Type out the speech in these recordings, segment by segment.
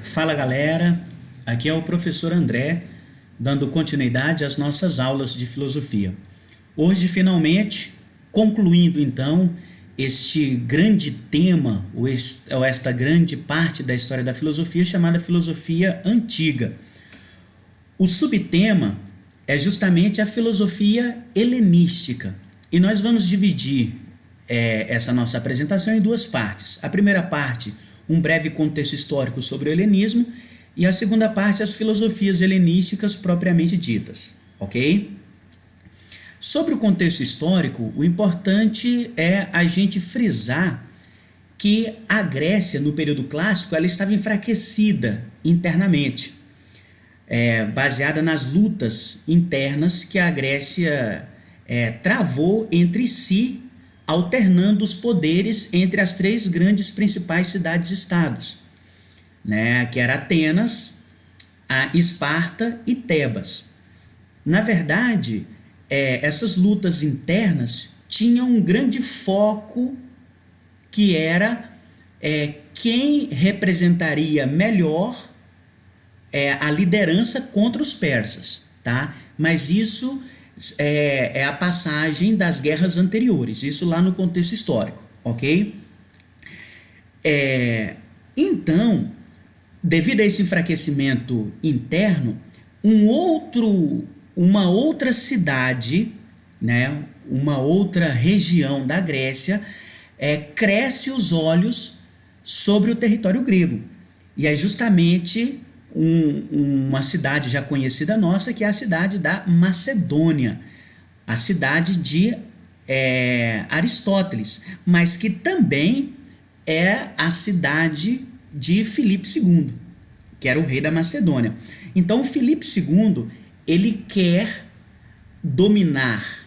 Fala galera, aqui é o professor André, dando continuidade às nossas aulas de filosofia. Hoje, finalmente, concluindo então este grande tema, ou esta grande parte da história da filosofia, chamada filosofia antiga. O subtema é justamente a filosofia helenística, e nós vamos dividir essa nossa apresentação em duas partes. A primeira parte, um breve contexto histórico sobre o helenismo, e a segunda parte, as filosofias helenísticas propriamente ditas, ok? Sobre o contexto histórico, o importante é a gente frisar que a Grécia, no período clássico, ela estava enfraquecida internamente, baseada nas lutas internas que a Grécia travou entre si, alternando os poderes entre as três grandes principais cidades-estados, né, que era Atenas, Esparta e Tebas. Na verdade, essas lutas internas tinham um grande foco que era quem representaria melhor a liderança contra os persas, tá? Mas isso é a passagem das guerras anteriores, isso lá no contexto histórico, ok? Então, devido a esse enfraquecimento interno, uma outra cidade, né, uma outra região da Grécia, cresce os olhos sobre o território grego. E é justamente uma cidade já conhecida nossa, que é a cidade da Macedônia, a cidade de Aristóteles, mas que também é a cidade de Filipe II, que era o rei da Macedônia. Então, Filipe II, ele quer dominar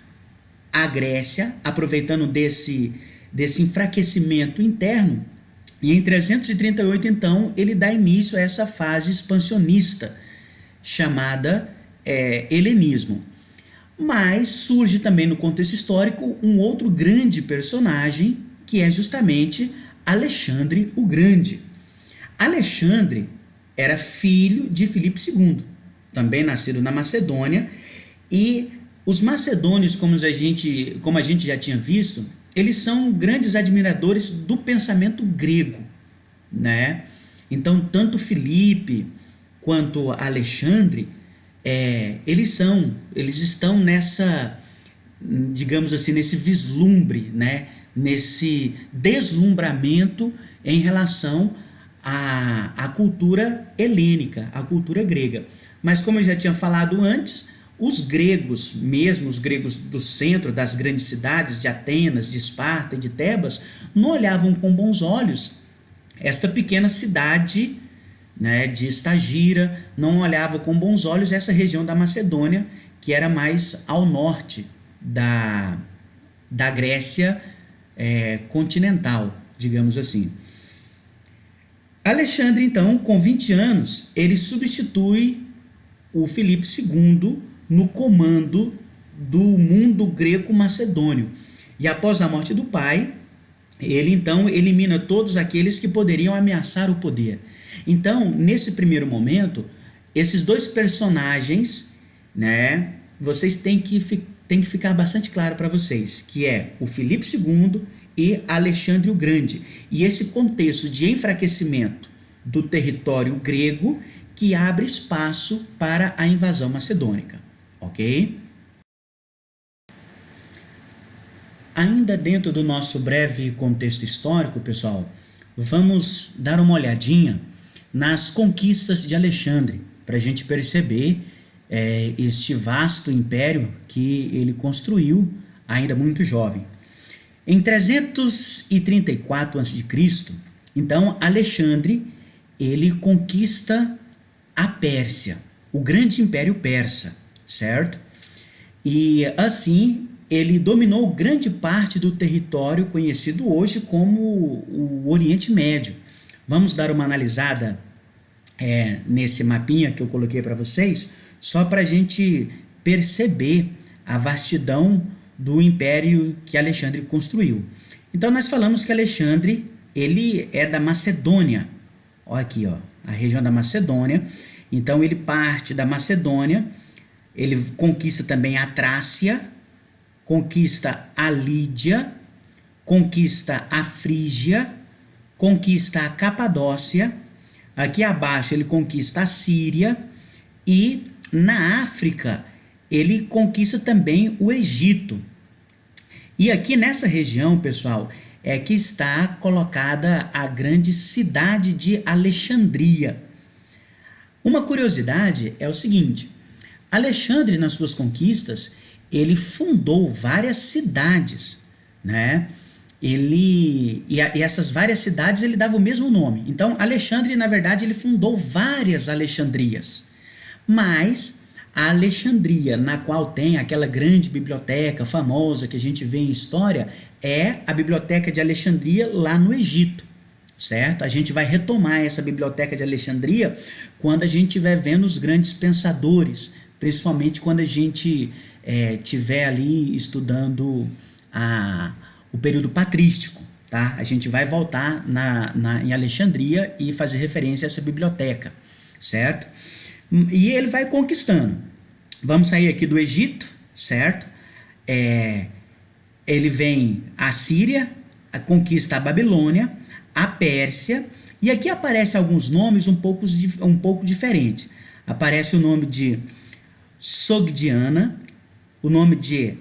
a Grécia, aproveitando desse enfraquecimento interno, e em 338, então, ele dá início a essa fase expansionista, chamada helenismo. Mas surge também no contexto histórico um outro grande personagem, que é justamente Alexandre o Grande. Alexandre era filho de Filipe II, também nascido na Macedônia, e os macedônios, como a gente já tinha visto, eles são grandes admiradores do pensamento grego, né? Então, tanto Filipe quanto Alexandre, eles estão nessa, digamos assim, nesse vislumbre, né? Nesse deslumbramento em relação à cultura helênica, à cultura grega. Mas como eu já tinha falado antes, os gregos, mesmo os gregos do centro das grandes cidades de Atenas, de Esparta e de Tebas, não olhavam com bons olhos esta pequena cidade, né, de Estagira, não olhava com bons olhos essa região da Macedônia, que era mais ao norte da Grécia continental, digamos assim. Alexandre, então, com 20 anos, ele substitui o Filipe II no comando do mundo greco-macedônio. E após a morte do pai, ele então elimina todos aqueles que poderiam ameaçar o poder. Então, nesse primeiro momento, esses dois personagens, né, vocês têm que ficar bastante claro para vocês, que é o Filipe II e Alexandre o Grande. E esse contexto de enfraquecimento do território grego que abre espaço para a invasão macedônica, ok? Ainda dentro do nosso breve contexto histórico, pessoal, vamos dar uma olhadinha nas conquistas de Alexandre, para a gente perceber este vasto império que ele construiu ainda muito jovem. Em 334 a.C., então, Alexandre, ele conquista a Pérsia, o grande império persa, certo? E assim, ele dominou grande parte do território conhecido hoje como o Oriente Médio. Vamos dar uma analisada nesse mapinha que eu coloquei para vocês, só para a gente perceber a vastidão do império que Alexandre construiu. Então, nós falamos que Alexandre, ele é da Macedônia. Ó aqui, ó, a região da Macedônia. Então ele parte da Macedônia, ele conquista também a Trácia, conquista a Lídia, conquista a Frígia, conquista a Capadócia, aqui abaixo ele conquista a Síria e na África ele conquista também o Egito. E aqui nessa região, pessoal, é que está colocada a grande cidade de Alexandria. Uma curiosidade é o seguinte: Alexandre, nas suas conquistas, ele fundou várias cidades, né? E essas várias cidades ele dava o mesmo nome. Então, Alexandre, na verdade, ele fundou várias Alexandrias. Mas a Alexandria, na qual tem aquela grande biblioteca famosa que a gente vê em história, é a Biblioteca de Alexandria lá no Egito, certo? A gente vai retomar essa Biblioteca de Alexandria quando a gente estiver vendo os grandes pensadores, principalmente quando a gente estiver ali estudando o período patrístico, tá? A gente vai voltar em Alexandria e fazer referência a essa biblioteca, certo? E ele vai conquistando. Vamos sair aqui do Egito, certo? Ele vem a Síria, conquista a Babilônia, a Pérsia, e aqui aparecem alguns nomes um pouco diferentes. Aparece o nome de Sogdiana, o nome de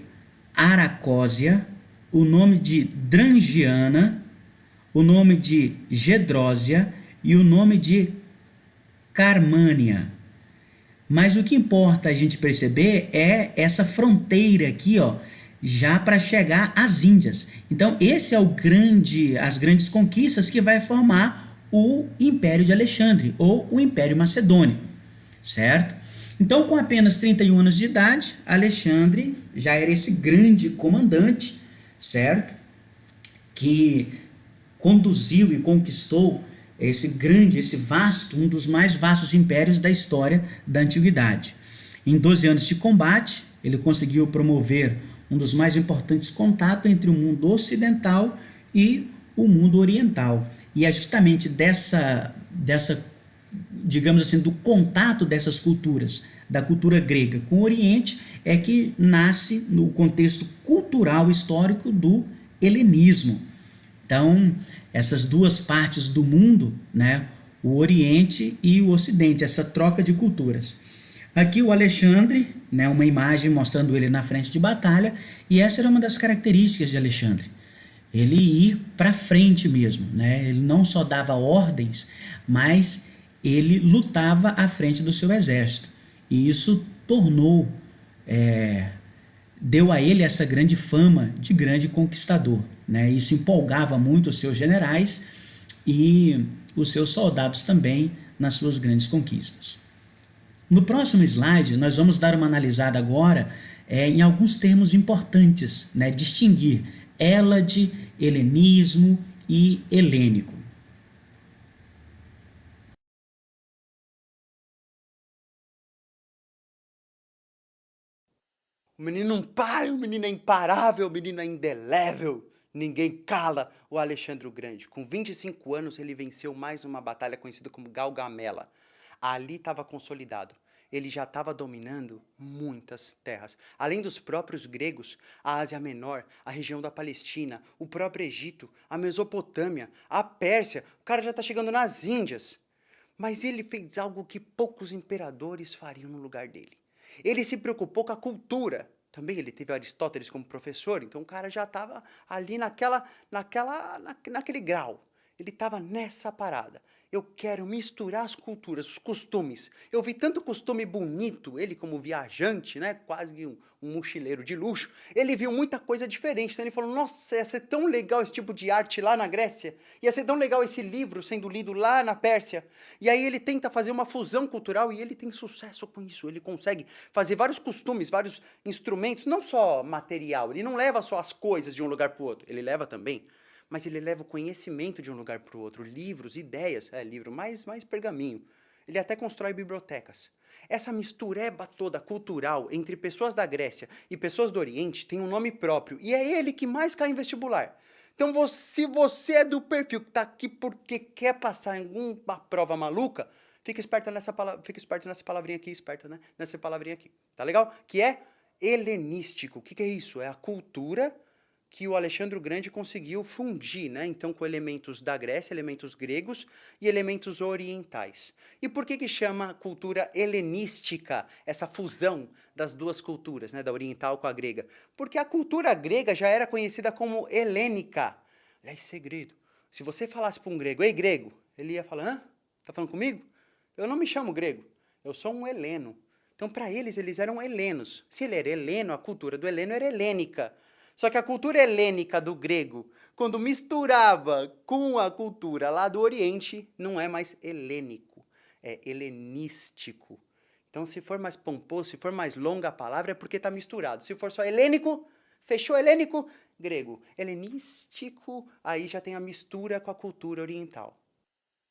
Aracósia, o nome de Drangiana, o nome de Gedrósia e o nome de Carmânia. Mas o que importa a gente perceber é essa fronteira aqui, ó, já para chegar às Índias. Então, esse é as grandes conquistas que vai formar o Império de Alexandre, ou o Império Macedônico, certo? Então, com apenas 31 anos de idade, Alexandre já era esse grande comandante, certo? Que conduziu e conquistou esse vasto, um dos mais vastos impérios da história da antiguidade. Em 12 anos de combate, ele conseguiu promover um dos mais importantes contatos entre o mundo ocidental e o mundo oriental. E é justamente digamos assim, do contato dessas culturas, da cultura grega com o Oriente, é que nasce no contexto cultural histórico do helenismo. Então, essas duas partes do mundo, né, o Oriente e o Ocidente, essa troca de culturas. Aqui o Alexandre, né, uma imagem mostrando ele na frente de batalha, e essa era uma das características de Alexandre. Ele ir para frente mesmo, né? Ele não só dava ordens, mas ele lutava à frente do seu exército. E isso deu a ele essa grande fama de grande conquistador, né? Isso empolgava muito os seus generais e os seus soldados também nas suas grandes conquistas. No próximo slide, nós vamos dar uma analisada agora em alguns termos importantes, né? Distinguir Hélade, helenismo e helênico. O menino não para, o menino é imparável, o menino é indelével. Ninguém cala o Alexandre o Grande. Com 25 anos, ele venceu mais uma batalha conhecida como Gaugamela. Ali estava consolidado. Ele já estava dominando muitas terras. Além dos próprios gregos, a Ásia Menor, a região da Palestina, o próprio Egito, a Mesopotâmia, a Pérsia. O cara já está chegando nas Índias. Mas ele fez algo que poucos imperadores fariam no lugar dele. Ele se preocupou com a cultura. Também ele teve Aristóteles como professor, então o cara já estava ali naquele grau. Ele estava nessa parada. Eu quero misturar as culturas, os costumes. Eu vi tanto costume bonito, ele como viajante, né, quase um mochileiro de luxo, ele viu muita coisa diferente. Então ele falou, nossa, ia ser tão legal esse tipo de arte lá na Grécia, ia ser tão legal esse livro sendo lido lá na Pérsia. E aí ele tenta fazer uma fusão cultural e ele tem sucesso com isso. Ele consegue fazer vários costumes, vários instrumentos, não só material. Ele não leva só as coisas de um lugar para o outro, ele leva também, mas ele leva o conhecimento de um lugar para o outro, livros, ideias, livro mais pergaminho. Ele até constrói bibliotecas. Essa mistureba toda cultural entre pessoas da Grécia e pessoas do Oriente tem um nome próprio, e é ele que mais cai em vestibular. Então, se você é do perfil que tá aqui porque quer passar em alguma prova maluca, fica esperto nessa palavrinha aqui, esperto, né? Nessa palavrinha aqui, tá legal? Que é helenístico. O que é isso? É a cultura que o Alexandre o Grande conseguiu fundir, né? Então, com elementos da Grécia, elementos gregos e elementos orientais. E por que chama cultura helenística, essa fusão das duas culturas, né? Da oriental com a grega? Porque a cultura grega já era conhecida como helênica. Aliás, segredo. Se você falasse para um grego, ei, grego, ele ia falar, hã? Tá falando comigo? Eu não me chamo grego, eu sou um heleno. Então, para eles eram helenos. Se ele era heleno, a cultura do heleno era helênica. Só que a cultura helênica do grego, quando misturava com a cultura lá do Oriente, não é mais helênico, é helenístico. Então, se for mais pomposo, se for mais longa a palavra, é porque está misturado. Se for só helênico, fechou helênico, grego. Helenístico, aí já tem a mistura com a cultura oriental.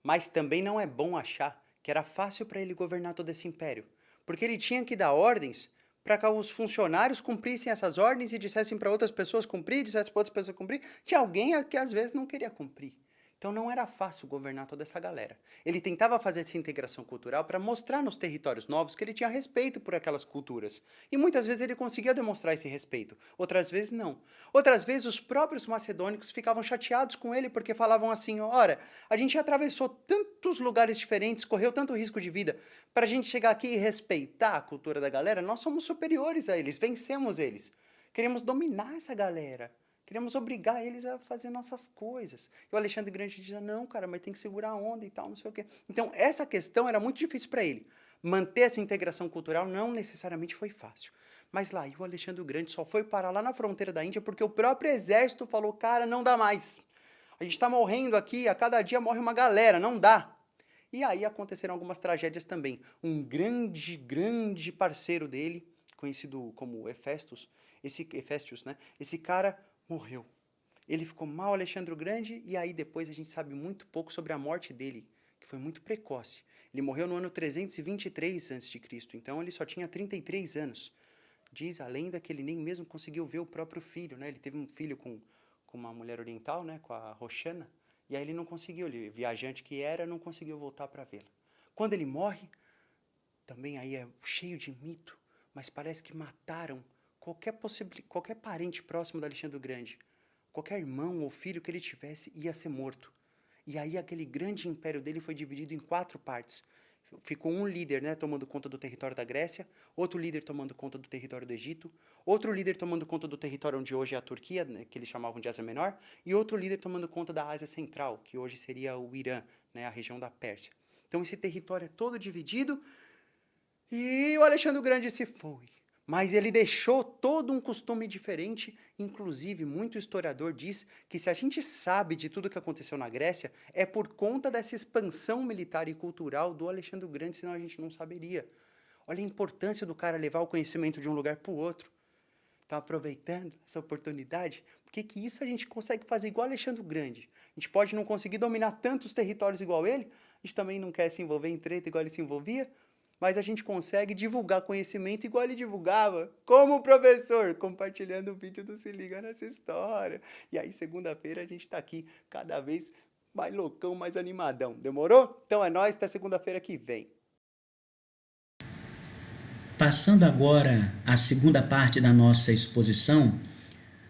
Mas também não é bom achar que era fácil para ele governar todo esse império, porque ele tinha que dar ordens para que os funcionários cumprissem essas ordens e dissessem para outras pessoas cumprir, dissessem para outras pessoas cumprir. Tinha alguém que às vezes não queria cumprir. Então não era fácil governar toda essa galera. Ele tentava fazer essa integração cultural para mostrar nos territórios novos que ele tinha respeito por aquelas culturas. E muitas vezes ele conseguia demonstrar esse respeito, outras vezes não. Outras vezes os próprios macedônicos ficavam chateados com ele porque falavam assim, ora, a gente atravessou tantos lugares diferentes, correu tanto risco de vida, para a gente chegar aqui e respeitar a cultura da galera, nós somos superiores a eles, vencemos eles. Queremos dominar essa galera. Queríamos obrigar eles a fazer nossas coisas. E o Alexandre Grande dizia, não, cara, mas tem que segurar a onda e tal, não sei o quê. Então, essa questão era muito difícil para ele. Manter essa integração cultural não necessariamente foi fácil. Mas lá, e o Alexandre Grande só foi parar lá na fronteira da Índia porque o próprio exército falou, cara, não dá mais. A gente está morrendo aqui, a cada dia morre uma galera, não dá. E aí aconteceram algumas tragédias também. Um grande parceiro dele, conhecido como Hefestos, né? Esse cara morreu. Ele ficou mal, Alexandre o Grande, e aí depois a gente sabe muito pouco sobre a morte dele, que foi muito precoce. Ele morreu no ano 323 a.C., então ele só tinha 33 anos. Diz a lenda que ele nem mesmo conseguiu ver o próprio filho, né? Ele teve um filho com uma mulher oriental, né? Com a Roxana, e aí ele não conseguiu, ele, viajante que era, não conseguiu voltar para vê-la. Quando ele morre, também aí é cheio de mito, mas parece que mataram qualquer parente próximo de Alexandre o Grande, qualquer irmão ou filho que ele tivesse ia ser morto. E aí aquele grande império dele foi dividido em 4 partes. Ficou um líder, né, tomando conta do território da Grécia, outro líder tomando conta do território do Egito, outro líder tomando conta do território onde hoje é a Turquia, né, que eles chamavam de Ásia Menor, e outro líder tomando conta da Ásia Central, que hoje seria o Irã, né, a região da Pérsia. Então esse território é todo dividido e o Alexandre o Grande se foi. Mas ele deixou todo um costume diferente, inclusive muito historiador diz que se a gente sabe de tudo que aconteceu na Grécia, é por conta dessa expansão militar e cultural do Alexandre o Grande, senão a gente não saberia. Olha a importância do cara levar o conhecimento de um lugar para o outro. Está aproveitando essa oportunidade? Porque que isso a gente consegue fazer igual Alexandre o Grande. A gente pode não conseguir dominar tantos territórios igual ele, a gente também não quer se envolver em treta igual ele se envolvia, mas a gente consegue divulgar conhecimento igual ele divulgava, como professor, compartilhando o vídeo do Se Liga Nessa História. E aí, segunda-feira, a gente tá aqui cada vez mais loucão, mais animadão. Demorou? Então é nóis, até segunda-feira que vem. Passando agora à segunda parte da nossa exposição,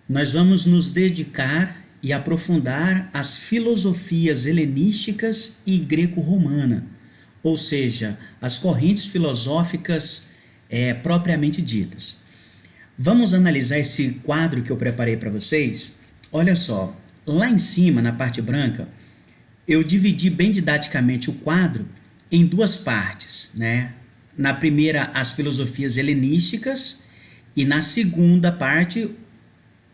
nós vamos nos dedicar e aprofundar as filosofias helenísticas e greco-romana, ou seja, as correntes filosóficas propriamente ditas. Vamos analisar esse quadro que eu preparei para vocês? Olha só, lá em cima, na parte branca, eu dividi bem didaticamente o quadro em 2 partes, né? Na primeira, as filosofias helenísticas, e na segunda parte,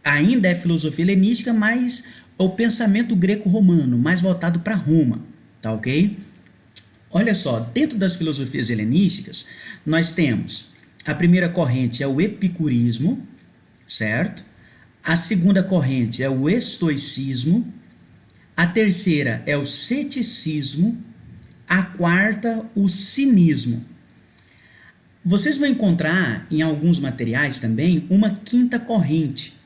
ainda é filosofia helenística, mas o pensamento greco-romano, mais voltado para Roma, tá ok? Olha só, dentro das filosofias helenísticas, nós temos a primeira corrente é o epicurismo, certo? A segunda corrente é o estoicismo, a terceira é o ceticismo, a quarta, o cinismo. Vocês vão encontrar em alguns materiais também uma quinta corrente,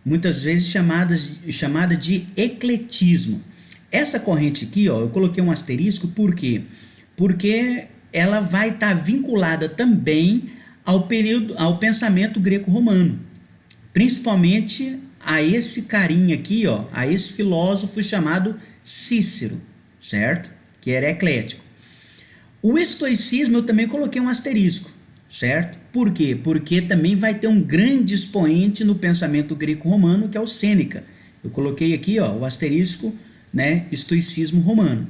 muitas vezes chamada de ecletismo. Essa corrente aqui, ó, eu coloquei um asterisco, por quê? Porque ela vai estar vinculada também ao pensamento greco-romano, principalmente a esse carinha aqui, ó, a esse filósofo chamado Cícero, certo? Que era eclético. O estoicismo eu também coloquei um asterisco, certo? Por quê? Porque também vai ter um grande expoente no pensamento greco-romano, que é o Sêneca. Eu coloquei aqui, ó, o asterisco, né, estoicismo romano.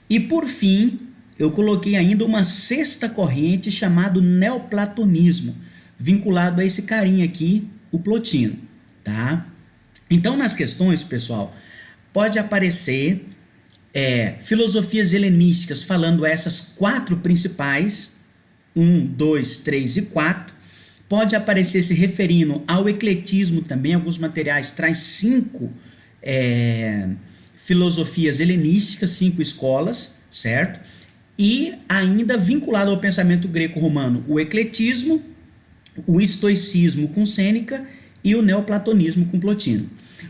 E por fim, eu coloquei ainda uma sexta corrente chamado neoplatonismo, vinculado a esse carinha aqui, o Plotino, tá? Então, nas questões, pessoal, pode aparecer filosofias helenísticas falando essas quatro principais, 1, 2, 3 e 4. Pode aparecer se referindo ao ecletismo também, alguns materiais traz 5 filosofias helenísticas, 5 escolas, certo? E ainda vinculado ao pensamento greco-romano, o ecletismo, o estoicismo com Sêneca e o neoplatonismo com Plotino.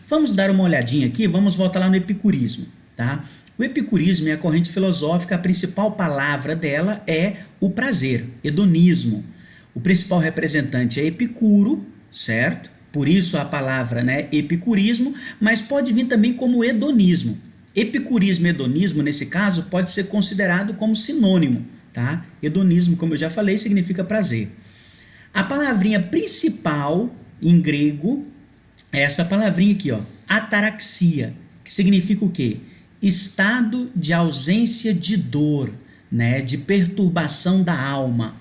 Vamos dar uma olhadinha aqui, vamos voltar lá no epicurismo, tá? O epicurismo é a corrente filosófica, a principal palavra dela é o prazer, hedonismo. O principal representante é Epicuro, certo? Por isso a palavra, né, epicurismo, mas pode vir também como hedonismo. Epicurismo e hedonismo, nesse caso, pode ser considerado como sinônimo, tá? Hedonismo, como eu já falei, significa prazer. A palavrinha principal em grego é essa palavrinha aqui, ó, ataraxia, que significa o quê? Estado de ausência de dor, né, de perturbação da alma,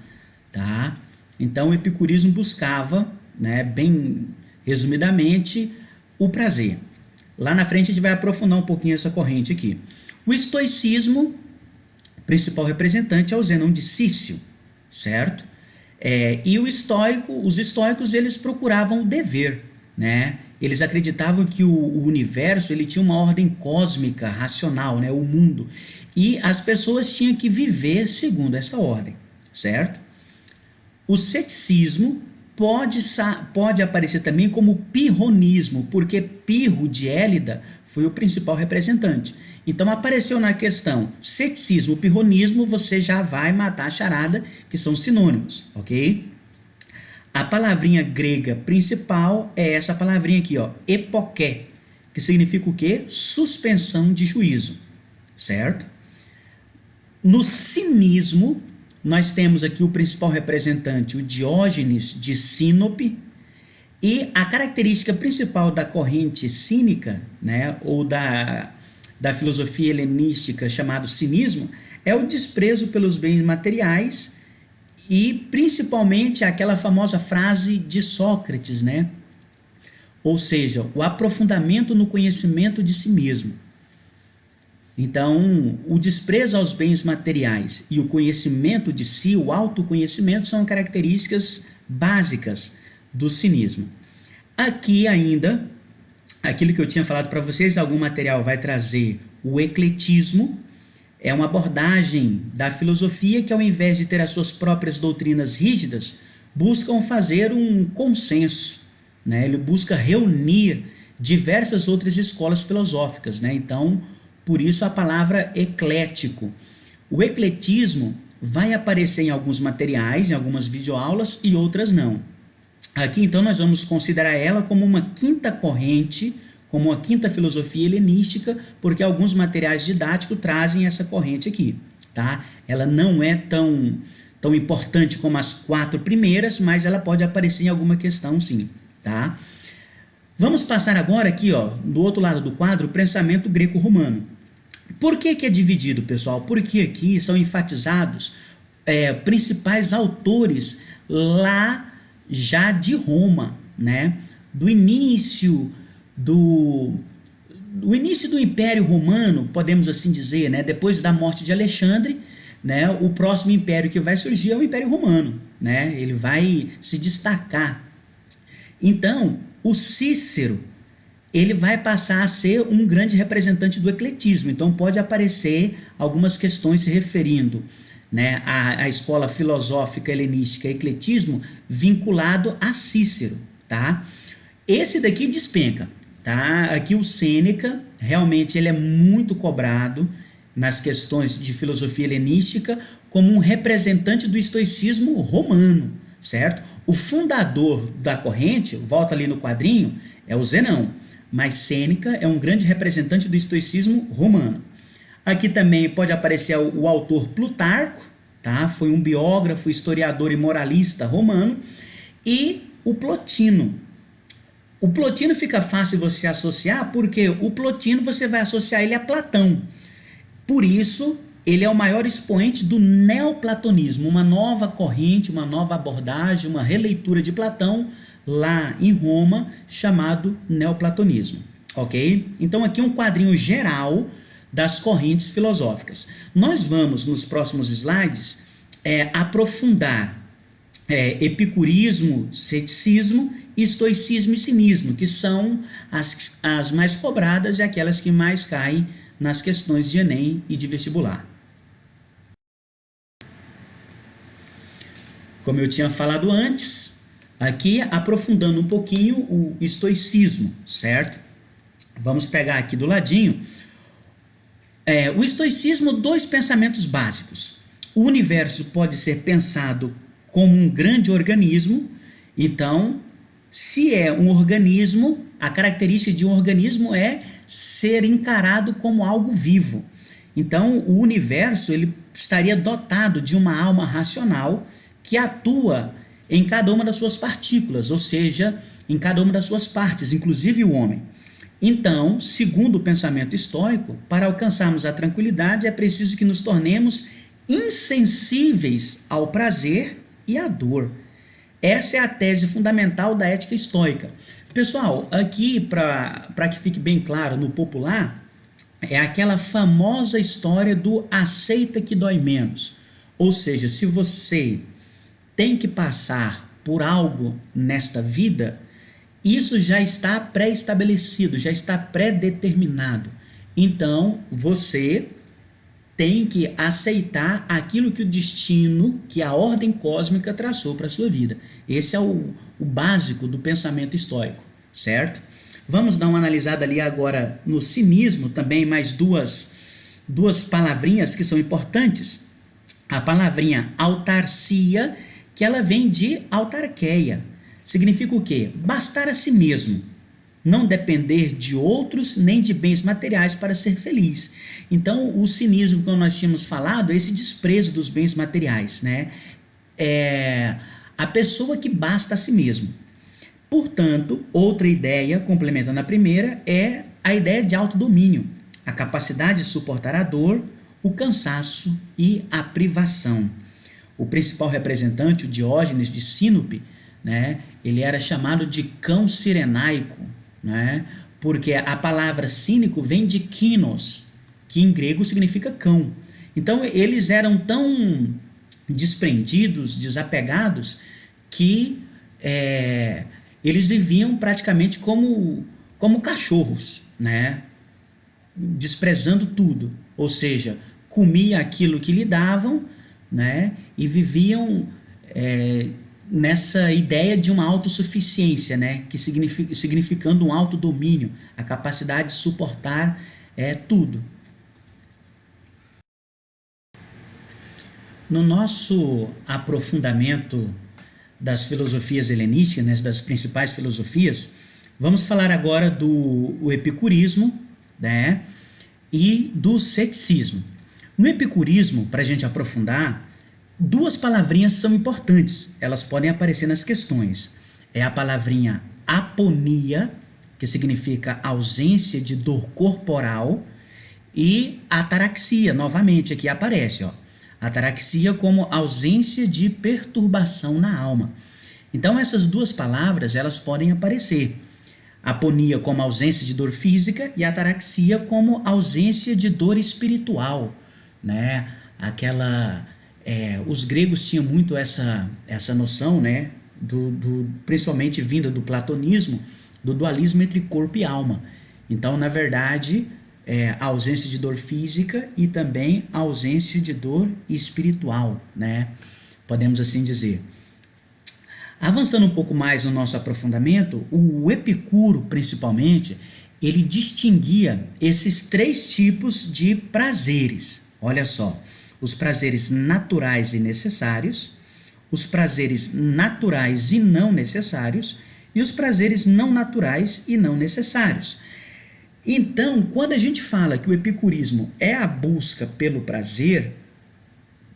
tá? Então o epicurismo buscava, né, bem resumidamente, o prazer. Lá na frente a gente vai aprofundar um pouquinho essa corrente aqui. O estoicismo, principal representante é o Zenão de Cício, certo? E os estoicos eles procuravam o dever, né? Eles acreditavam que o universo ele tinha uma ordem cósmica, racional, né? O mundo. E as pessoas tinham que viver segundo essa ordem, certo? O ceticismo pode aparecer também como pirronismo, porque Pirro de Élida foi o principal representante. Então apareceu na questão ceticismo, pirronismo, você já vai matar a charada, que são sinônimos, ok? A palavrinha grega principal é essa palavrinha aqui, ó, epoké, que significa o quê? Suspensão de juízo, certo? No cinismo, nós temos aqui o principal representante, o Diógenes de Sinope, e a característica principal da corrente cínica, né, ou da filosofia helenística chamado cinismo, é o desprezo pelos bens materiais e principalmente aquela famosa frase de Sócrates, né? Ou seja, o aprofundamento no conhecimento de si mesmo. Então, o desprezo aos bens materiais e o conhecimento de si, o autoconhecimento, são características básicas do cinismo. Aqui ainda, aquilo que eu tinha falado para vocês, algum material vai trazer o ecletismo, é uma abordagem da filosofia que, ao invés de ter as suas próprias doutrinas rígidas, buscam fazer um consenso, né? Ele busca reunir diversas outras escolas filosóficas, né? Então, por isso a palavra eclético. O ecletismo vai aparecer em alguns materiais, em algumas videoaulas e outras não. Aqui então nós vamos considerar ela como uma quinta corrente, como uma quinta filosofia helenística, porque alguns materiais didáticos trazem essa corrente aqui, tá? Ela não é tão importante como as 4 primeiras, mas ela pode aparecer em alguma questão sim, tá? Vamos passar agora aqui, ó, do outro lado do quadro, o pensamento greco-romano. Por que é dividido, pessoal? Porque aqui são enfatizados principais autores lá já de Roma, né? Do início do Império Romano, podemos assim dizer, né? Depois da morte de Alexandre, né? O próximo império que vai surgir é o Império Romano, né? Ele vai se destacar. Então, o Cícero, ele vai passar a ser um grande representante do ecletismo. Então, pode aparecer algumas questões se referindo, né, à escola filosófica helenística ecletismo vinculado a Cícero, tá? Esse daqui despenca, tá? Aqui o Sêneca, realmente ele é muito cobrado nas questões de filosofia helenística como um representante do estoicismo romano, certo? O fundador da corrente, volta ali no quadrinho, é o Zenão, mas Sêneca é um grande representante do estoicismo romano. Aqui também pode aparecer o autor Plutarco, tá? Foi um biógrafo, historiador e moralista romano, e o Plotino. O Plotino fica fácil você associar porque o Plotino você vai associar ele a Platão. Por isso, ele é o maior expoente do neoplatonismo, uma nova corrente, uma nova abordagem, uma releitura de Platão lá em Roma, chamado neoplatonismo, ok? Então aqui um quadrinho geral das correntes filosóficas. Nós vamos, nos próximos slides, aprofundar epicurismo, ceticismo, estoicismo e cinismo, que são as mais cobradas e aquelas que mais caem nas questões de Enem e de vestibular. Como eu tinha falado antes, aqui aprofundando um pouquinho o estoicismo, certo? Vamos pegar aqui do ladinho. O estoicismo, dois pensamentos básicos. O universo pode ser pensado como um grande organismo, então, se é um organismo, a característica de um organismo é ser encarado como algo vivo. Então, o universo ele estaria dotado de uma alma racional que atua em cada uma das suas partículas, ou seja, em cada uma das suas partes, inclusive o homem. Então, segundo o pensamento estoico, para alcançarmos a tranquilidade é preciso que nos tornemos insensíveis ao prazer e à dor. Essa é a tese fundamental da ética estoica. Pessoal, aqui para que fique bem claro no popular, é aquela famosa história do aceita que dói menos. Ou seja, se você tem que passar por algo nesta vida, isso já está pré-estabelecido, já está pré-determinado. Então, você tem que aceitar aquilo que o destino, que a ordem cósmica traçou para a sua vida. Esse é o básico do pensamento estoico, certo? Vamos dar uma analisada ali agora no cinismo, também mais duas palavrinhas que são importantes. A palavrinha autarcia, que ela vem de autarqueia. Significa o quê? Bastar a si mesmo. Não depender de outros nem de bens materiais para ser feliz. Então, o cinismo, como nós tínhamos falado, é esse desprezo dos bens materiais, né? É a pessoa que basta a si mesmo. Portanto, outra ideia, complementando a primeira, é a ideia de autodomínio, a capacidade de suportar a dor, o cansaço e a privação. O principal representante, o Diógenes de Sinope, né, ele era chamado de cão sirenaico, né, porque a palavra cínico vem de kinos, que em grego significa cão. Então eles eram tão desprendidos, desapegados, que eles viviam praticamente como cachorros, né, desprezando tudo, ou seja, comia aquilo que lhe davam, né, e viviam nessa ideia de uma autossuficiência, né, que significando um autodomínio, a capacidade de suportar tudo. No nosso aprofundamento das filosofias helenísticas, né, das principais filosofias, vamos falar agora do epicurismo, né, e do ceticismo. No epicurismo, para a gente aprofundar, duas palavrinhas são importantes, elas podem aparecer nas questões. É a palavrinha aponia, que significa ausência de dor corporal, e ataraxia, novamente, aqui aparece, ó. Ataraxia como ausência de perturbação na alma. Então, essas duas palavras, elas podem aparecer. Aponia como ausência de dor física e ataraxia como ausência de dor espiritual, né? Os gregos tinham muito essa noção, né? Principalmente vinda do platonismo, do dualismo entre corpo e alma. Então, na verdade, a ausência de dor física e também a ausência de dor espiritual, né? Podemos assim dizer. Avançando um pouco mais no nosso aprofundamento, o Epicuro, principalmente, ele distinguia esses 3 tipos de prazeres. Olha só, os prazeres naturais e necessários, os prazeres naturais e não necessários e os prazeres não naturais e não necessários. Então, quando a gente fala que o epicurismo é a busca pelo prazer,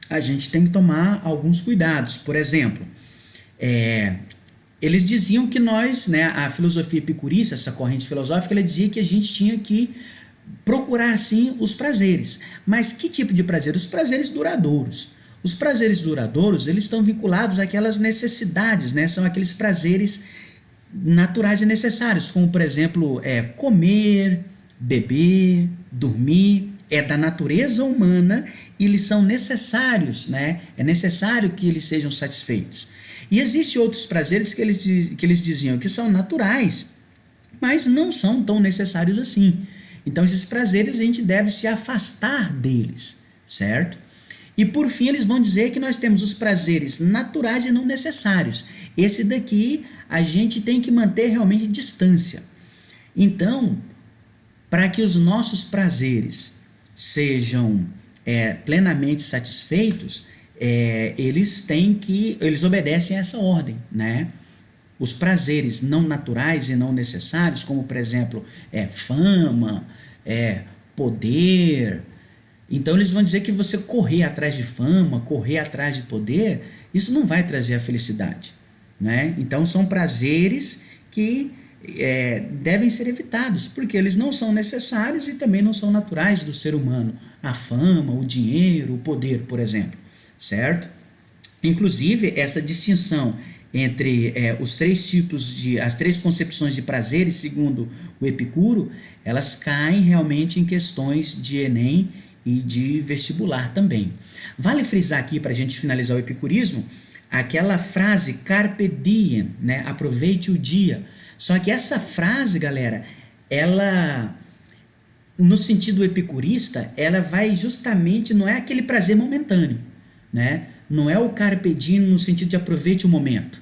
a gente tem que tomar alguns cuidados. Por exemplo, eles diziam que nós, né, a filosofia epicurista, essa corrente filosófica, ela dizia que a gente tinha que procurar sim os prazeres. Mas que tipo de prazer? Os prazeres duradouros. Os prazeres duradouros, eles estão vinculados àquelas necessidades, né? São aqueles prazeres naturais e necessários, como por exemplo, comer, beber, dormir, é da natureza humana e eles são necessários, né? É necessário que eles sejam satisfeitos. E existem outros prazeres que eles diziam que são naturais, mas não são tão necessários assim. Então esses prazeres a gente deve se afastar deles, certo? E por fim eles vão dizer que nós temos os prazeres naturais e não necessários. Esse daqui a gente tem que manter realmente distância. Então, para que os nossos prazeres sejam plenamente satisfeitos, eles obedecem a essa ordem, né? Os prazeres não naturais e não necessários, como por exemplo, fama, poder. Então eles vão dizer que você correr atrás de fama, correr atrás de poder, isso não vai trazer a felicidade, né? Então são prazeres que devem ser evitados, porque eles não são necessários e também não são naturais do ser humano. A fama, o dinheiro, o poder, por exemplo, certo? Inclusive, essa distinção entre as 3 concepções de prazeres, segundo o Epicuro, elas caem realmente em questões de Enem e de vestibular também. Vale frisar aqui, para a gente finalizar o epicurismo, aquela frase carpe diem, né? Aproveite o dia. Só que essa frase, galera, ela, no sentido epicurista, ela vai justamente, não é aquele prazer momentâneo, né? Não é o carpe diem no sentido de aproveite o momento,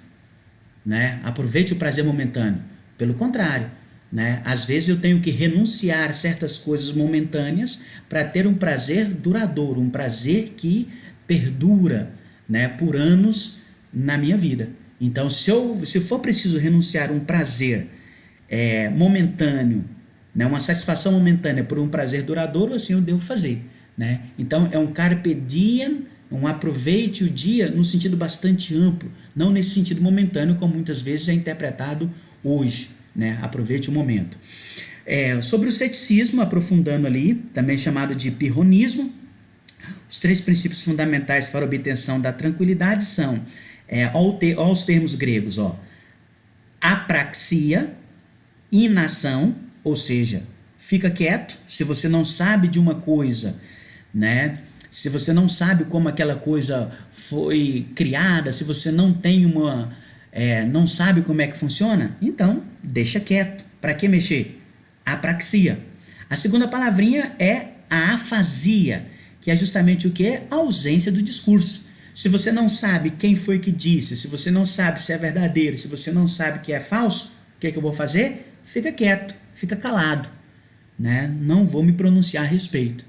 né? Aproveite o prazer momentâneo. Pelo contrário, né? Às vezes eu tenho que renunciar a certas coisas momentâneas para ter um prazer duradouro, um prazer que perdura, né, por anos na minha vida. Então, se for preciso renunciar a um prazer momentâneo, né, uma satisfação momentânea por um prazer duradouro, assim eu devo fazer, né? Então, é um carpe diem, um aproveite o dia no sentido bastante amplo, não nesse sentido momentâneo, como muitas vezes é interpretado hoje, né? Aproveite o momento. Sobre o ceticismo, aprofundando ali, também chamado de pirronismo, os 3 princípios fundamentais para a obtenção da tranquilidade são, aos termos gregos, apraxia, inação, ou seja, fica quieto. Se você não sabe de uma coisa, né? Se você não sabe como aquela coisa foi criada, se você não tem não sabe como é que funciona, então deixa quieto. Para que mexer? Apraxia. A segunda palavrinha é a afasia, que é justamente o que? A ausência do discurso. Se você não sabe quem foi que disse, se você não sabe se é verdadeiro, se você não sabe que é falso, o que eu vou fazer? Fica quieto, fica calado, né? Não vou me pronunciar a respeito.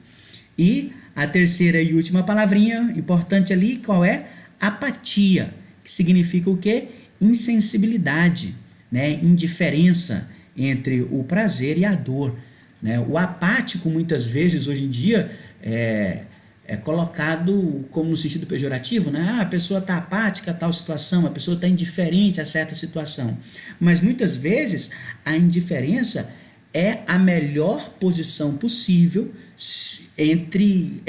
E a terceira e última palavrinha importante ali, qual é? Apatia, que significa o quê? Insensibilidade, né? Indiferença entre o prazer e a dor, né? O apático, muitas vezes, hoje em dia, é colocado como no sentido pejorativo, né? A pessoa está apática a tal situação, a pessoa está indiferente a certa situação. Mas muitas vezes a indiferença é a melhor posição possível entre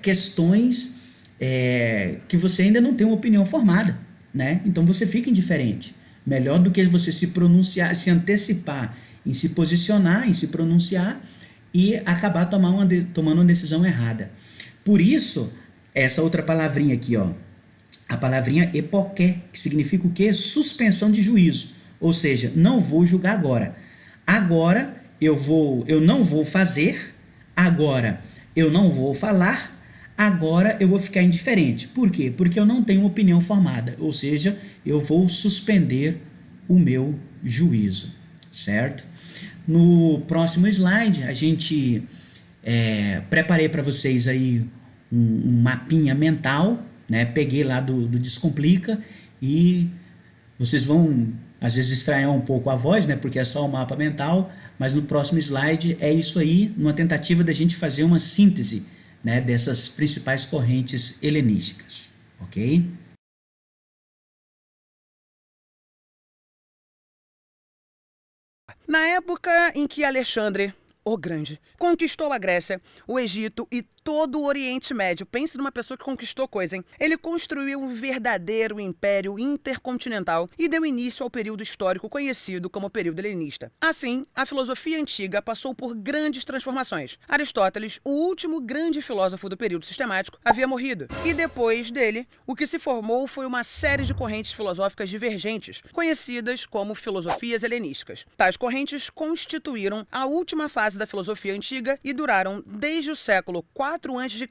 questões que você ainda não tem uma opinião formada, né? Então você fica indiferente. Melhor do que você se pronunciar, se antecipar em se posicionar, em se pronunciar e acabar tomando uma decisão errada. Por isso, essa outra palavrinha aqui, a palavrinha epoqué, que significa o quê? Suspensão de juízo. Ou seja, não vou julgar agora. Agora eu não vou fazer, agora eu não vou falar, agora eu vou ficar indiferente. Por quê? Porque eu não tenho opinião formada, ou seja, eu vou suspender o meu juízo, certo? No próximo slide, a gente preparei para vocês aí um mapinha mental, né? Peguei lá do Descomplica e vocês vão, às vezes, estranhar um pouco a voz, né? Porque é só o mapa mental, mas no próximo slide é isso aí, numa tentativa da gente fazer uma síntese, né, dessas principais correntes helenísticas, ok? Na época em que Alexandre o Grande conquistou a Grécia, o Egito e todo o Oriente Médio. Pense numa pessoa que conquistou coisa, hein? Ele construiu um verdadeiro império intercontinental e deu início ao período histórico conhecido como período helenista. Assim, a filosofia antiga passou por grandes transformações. Aristóteles, o último grande filósofo do período sistemático, havia morrido. E depois dele, o que se formou foi uma série de correntes filosóficas divergentes, conhecidas como filosofias helenísticas. Tais correntes constituíram a última fase da filosofia antiga e duraram desde o século 4 a.C.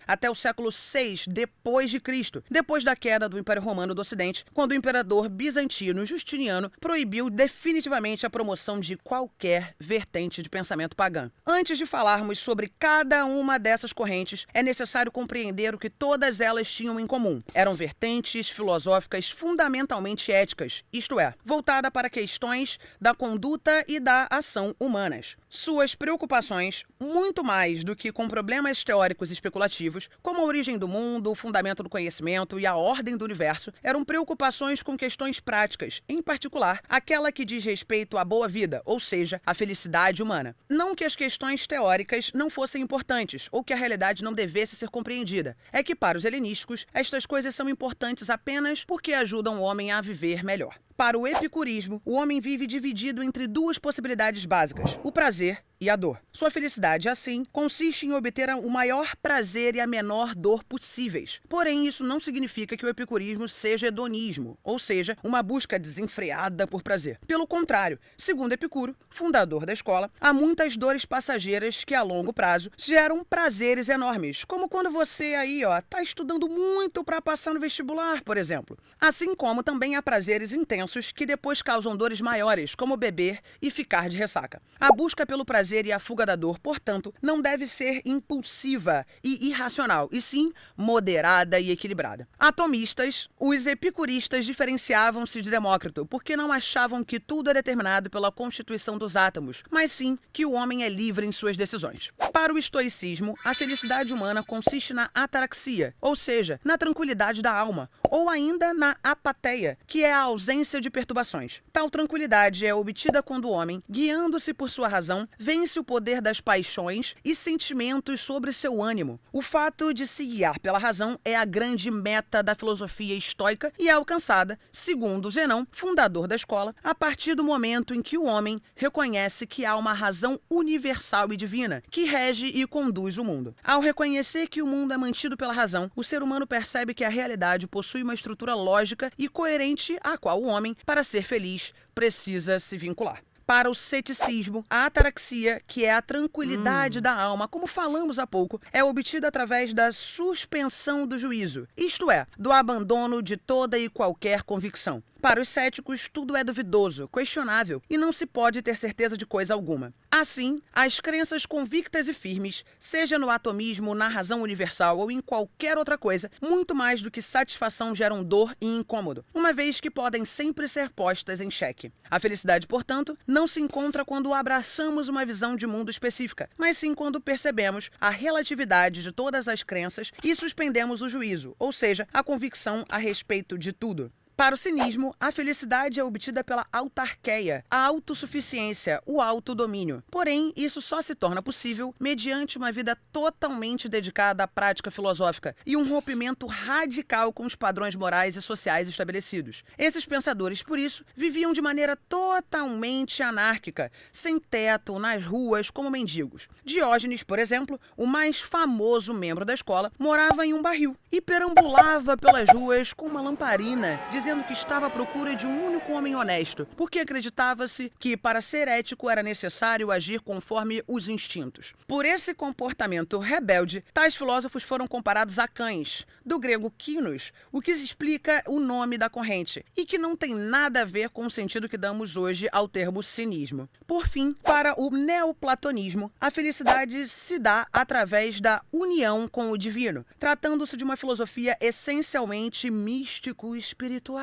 até o século 6 depois de Cristo, depois da queda do Império Romano do Ocidente, quando o imperador bizantino Justiniano proibiu definitivamente a promoção de qualquer vertente de pensamento pagã. Antes de falarmos sobre cada uma dessas correntes, é necessário compreender o que todas elas tinham em comum. Eram vertentes filosóficas fundamentalmente éticas, isto é, voltada para questões da conduta e da ação humanas. Suas preocupações, muito mais do que com problemas teóricos e especulativos, como a origem do mundo, o fundamento do conhecimento e a ordem do universo, eram preocupações com questões práticas, em particular, aquela que diz respeito à boa vida, ou seja, à felicidade humana. Não que as questões teóricas não fossem importantes, ou que a realidade não devesse ser compreendida. É que, para os helenísticos, estas coisas são importantes apenas porque ajudam o homem a viver melhor. Para o epicurismo, o homem vive dividido entre duas possibilidades básicas, o prazer e a dor. Sua felicidade, assim, consiste em obter o maior prazer e a menor dor possíveis. Porém, isso não significa que o epicurismo seja hedonismo, ou seja, uma busca desenfreada por prazer. Pelo contrário, segundo Epicuro, fundador da escola, há muitas dores passageiras que, a longo prazo, geram prazeres enormes, como quando você aí, tá estudando muito para passar no vestibular, por exemplo. Assim como também há prazeres intensos que depois causam dores maiores, como beber e ficar de ressaca. A busca pelo prazer e a fuga da dor, portanto, não deve ser impulsiva e irracional, e sim moderada e equilibrada. Atomistas, os epicuristas diferenciavam-se de Demócrito, porque não achavam que tudo é determinado pela constituição dos átomos, mas sim que o homem é livre em suas decisões. Para o estoicismo, a felicidade humana consiste na ataraxia, ou seja, na tranquilidade da alma, ou ainda na apateia, que é a ausência de perturbações. Tal tranquilidade é obtida quando o homem, guiando-se por sua razão, vence o poder das paixões e sentimentos sobre seu ânimo. O fato de se guiar pela razão é a grande meta da filosofia estoica e é alcançada, segundo Zenão, fundador da escola, a partir do momento em que o homem reconhece que há uma razão universal e divina que rege e conduz o mundo. Ao reconhecer que o mundo é mantido pela razão, o ser humano percebe que a realidade possui uma estrutura lógica e coerente à qual o homem, para ser feliz, precisa se vincular. Para o ceticismo, a ataraxia, que é a tranquilidade da alma, como falamos há pouco, é obtida através da suspensão do juízo, isto é, do abandono de toda e qualquer convicção. Para os céticos, tudo é duvidoso, questionável e não se pode ter certeza de coisa alguma. Assim, as crenças convictas e firmes, seja no atomismo, na razão universal ou em qualquer outra coisa, muito mais do que satisfação geram dor e incômodo, uma vez que podem sempre ser postas em xeque. A felicidade, portanto, não se encontra quando abraçamos uma visão de mundo específica, mas sim quando percebemos a relatividade de todas as crenças e suspendemos o juízo, ou seja, a convicção a respeito de tudo. Para o cinismo, a felicidade é obtida pela autarqueia, a autossuficiência, o autodomínio. Porém, isso só se torna possível mediante uma vida totalmente dedicada à prática filosófica e um rompimento radical com os padrões morais e sociais estabelecidos. Esses pensadores, por isso, viviam de maneira totalmente anárquica, sem teto, nas ruas, como mendigos. Diógenes, por exemplo, o mais famoso membro da escola, morava em um barril e perambulava pelas ruas com uma lamparina, dizendo dizendo que estava à procura de um único homem honesto, porque acreditava-se que para ser ético era necessário agir conforme os instintos. Por esse comportamento rebelde, tais filósofos foram comparados a cães, do grego kinos, o que explica o nome da corrente, e que não tem nada a ver com o sentido que damos hoje ao termo cinismo. Por fim, para o neoplatonismo, a felicidade se dá através da união com o divino, tratando-se de uma filosofia essencialmente místico-espiritual.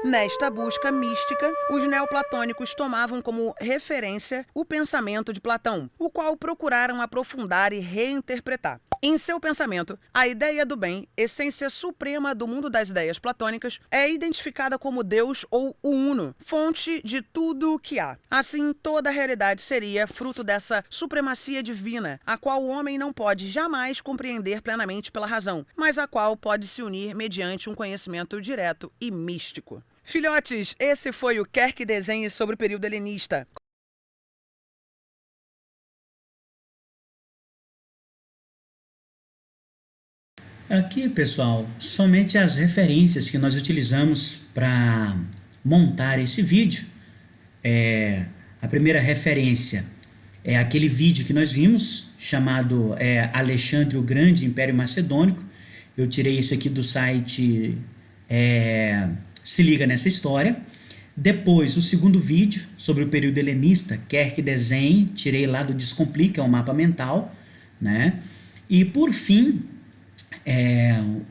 Nesta busca mística, os neoplatônicos tomavam como referência o pensamento de Platão, o qual procuraram aprofundar e reinterpretar. Em seu pensamento, a ideia do bem, essência suprema do mundo das ideias platônicas, é identificada como Deus ou o Uno, fonte de tudo o que há. Assim, toda a realidade seria fruto dessa supremacia divina, a qual o homem não pode jamais compreender plenamente pela razão, mas a qual pode se unir mediante um conhecimento direto e místico. Filhotes, esse foi o Quer Que Desenhe sobre o período helenista. Aqui, pessoal, somente as referências que nós utilizamos para montar esse vídeo. A primeira referência é aquele vídeo que nós vimos, chamado Alexandre o Grande, Império Macedônico. Eu tirei isso aqui do site Se Liga Nessa História. Depois, o segundo vídeo sobre o período helenista, Quer Que Desenhe, tirei lá do Descomplica, é um mapa mental, né? E por fim,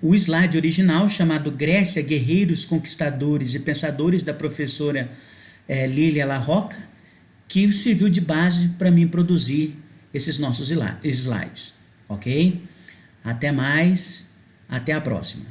o slide original chamado Grécia, Guerreiros, Conquistadores e Pensadores, da professora Lília Larroca, que serviu de base para mim produzir esses nossos slides, ok? Até mais, até a próxima.